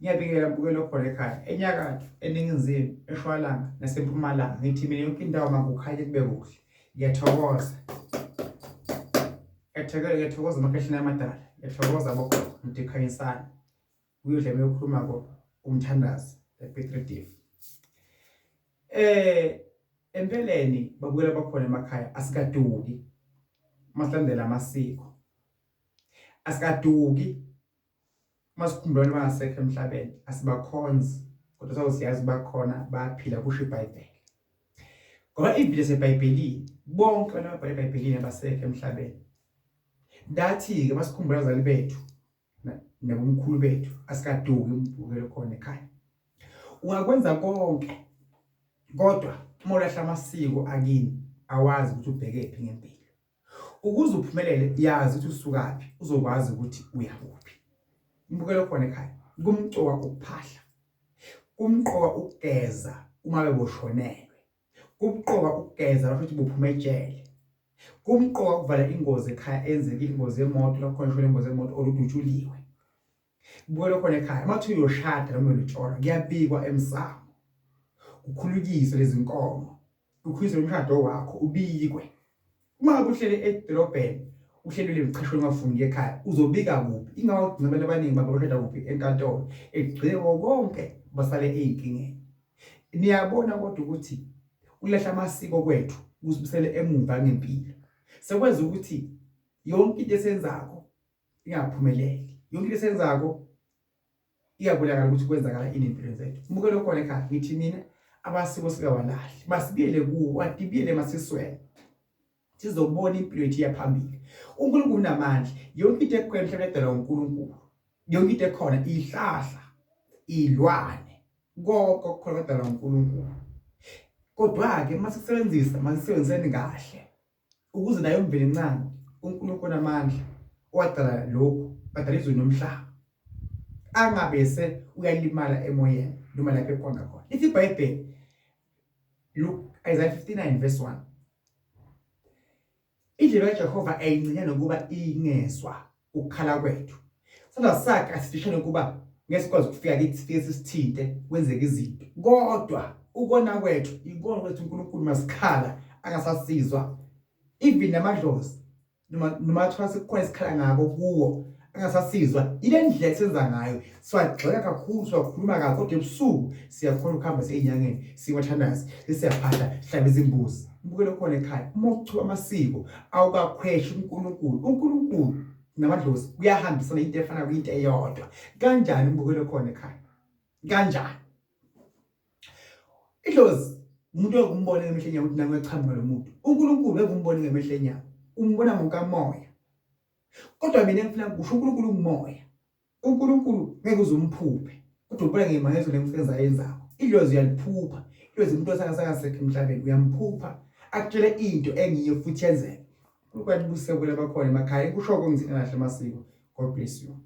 Ngiyabikela mbukelo khona ekhaya enyakatho eningizimu eShwalanga naseMpumalanga ngithi mina yonke indawo makukhanye kube kuhle. Ngiyathokoza. Ngiyathokoza amakhehlela amadala. Ngiyathokoza bogogo ngidikhanyisana. Kuyodla meyokhuluma ko umthandazi ePetri Div. Empeleni babukela bakhona emakhaya asikaduki masilandela amasiko. Asikaduki masikhumbula bangasekho emhlabeni asibakhonzi kodwa sawusiyazi bakhona bayaphila kusho iBhayibheli. Ngoba ivile seBhayibhelini bonke ababhale eBhayibhelini abasekho emhlabeni. Ndathi ke masikhumbula abazali bethu nabomkhulu bethu asikaduki umbukelo khona ekhaya. Ungakwenza konke kodwa uma ulahla amasiko akini awazi ukuthi ubhekephi ngempilo. Ukuze uphumelele yazi ukuthi usukaphi uzokwazi ukuthi uyakuphi. Umbukelo khona ekhaya kumcoka ukuphahla, kumqoka ukugeza uma beboshonelwe, kumqoka ukugeza futhi bophume ejele, kumqoka ukuvala ingozi ekhaya enzekile ingozi yemoto lapho khona ishone ingozi yemoto oludutshuliwe. Umbukelo khona ekhaya mathi uyoshada noma uyotshora kuyabikwa emsamo, ukhulukiswe lezi nkomo, ukhuliswe umshado wakho ubikwe. Uma uhlele edolobheni uhlelwe emqashweni wafungi ekhaya uzobika kuphi ingawo nabanye abaningi baboshada kuphi enkantolo egcile konke basale ezinkingeni. Niyabona kodwa ukuthi ulahla amasiko kwethu kusibisele emuva ngempilo. Sekwenza ukuthi yonke into esenzako ingaphumeleli, yonke into esenzako iyabonakala ukuthi kwenzakala impilo zethu. Umbukelo khona ekhaya ngithi mina abasiko sikawalahli masibiyele kuwo wadibiyele masiswele sizobona impilo yethu yaphambili. uNkulunkulu unamandla yonke into ekhona emhlabeni edalwa uNkulunkulu, yonke into ekhona ihlahla ilwane konke okukhona edalwa uNkulunkulu. Kodwa ke masisebenziseni kahle ukuze nayo imvelo encane uNkulunkulu unamandla owadala lokhu badala izwe nomhlaba angabese uyalimala emoyeni noma lapho ekhona khona. Ithi iBhayibheli Isaiah 59 verse 1 indlela kaJehova ayincinyane nokuba ingezwa ukukhala kwethu. Sandla sakhe asifishane ukuba ngesikwazi ukufika kithi sifike sisithinte kwenzeka izinto. Kodwa ukona kwethu ikona ukuthi uNkulunkulu masikhala angasasizwa. Even namadlozi noma thwase kukhona isikhala ngabo kuwo angasasizwa. Ile ndlela esenza ngayo siwagxeka kakhulu siwakhuluma kakhulu kodwa ebusuku siyakhona ukuhamba seyinyangeni siwathandazi sesiyaphahla sihlaba izimbuzi. Umbukelo khona ekhaya uma uchuba amasiko awukakhweshi uNkulunkulu namadlozi kuyahambisana into efana kwinto eyodwa. Kanjani umbukelo khona ekhaya? Kanjani? Idlozi umuntu okumbona ngemihla enyama ukuthi nangu echamuka lo muntu. uNkulunkulu ekumbona ngemihla enyama umbona ngokamoya. Kodwa mina ngifuna ukusho uNkulunkulu umoya. uNkulunkulu ngeke uzumphuphe kodwa ubona ngemangezo lemsebenzi ayenzako. Idlozi uyaliphupha. Idlozi umuntu osangasekho emhlabeni uyamphupha akutshele into engiyo futhi yenzeke. Ukwathi busebule bakhona emakhaya kusho konke ngithina kahle amasiko. God bless you.